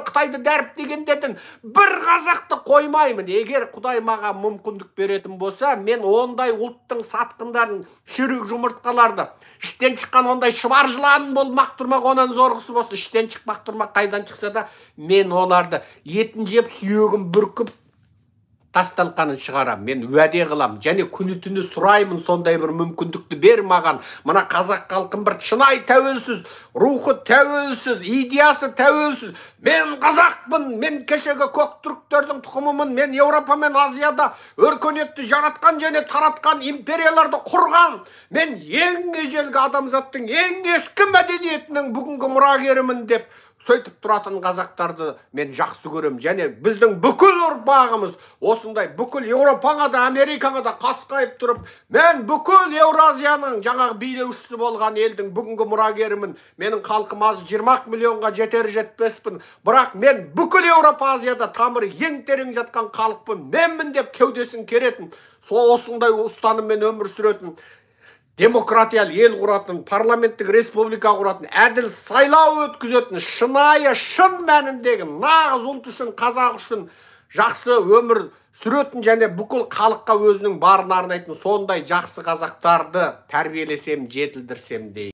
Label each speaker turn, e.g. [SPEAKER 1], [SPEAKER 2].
[SPEAKER 1] Қытайды дәріптегендерден бір қазақты қоймаймын. Егер Құдай маған мүмкіндік беретін болса, мен ондай ұлттың сатқындарын, шүрек жұмыртқаларды, іштен шыққан ондай шыбар жыланын болмақ тұрмақ, онан зорғысы болсын, іштен шықпақ тұрмақ, қайдан шықса да, мен оларды етін жеп, сүйегін бүркіп, тасталқанын шығарам. Мен уәде қылам, және күні-түні сұраймын, сондай бір мүмкіндікті бер маған. Мына қазақ халқын бір шынайы тәуелсіз, рухы тәуелсіз, идеясы тәуелсіз. Мен қазақпын, мен кешегі көк түріктердің тұқымымын, мен Еуропа мен Азияда өркениетті жаратқан және таратқан империяларды құрған. Мен ең ежелгі адамзаттың ең ескі мәдениетінің бүгінгі мұрагерімін деп сөйтіп тұратын қазақтарды мен жақсы көрем. Және біздің бүкіл ұрпағымыз осындай бүкіл Еуропаға да, Америкаға да қасқайып тұрып, мен бүкіл Еуразияның жаңағы билеушісі болған елдің бүгінгі мұрагерімін. Менің халқым аз 20 миллионға жетер жетпеспін, бірақ мен бүкіл Еуропа, Азияда тамыры ең терең жатқан халықпын. Менмін деп кеудесін керетін, сол осындай ұстаныммен өмір сүретін, демократиялы ел құратын, парламенттік республика құратын, әділ сайлау өткізетін, шынайы, шын мәніндегі нағыз ұлт үшін, қазақ үшін жақсы өмір сүретін және бүкіл халыққа өзінің барын арнайтын сондай жақсы қазақтарды тәрбиелесем, жетілдірсем дейді.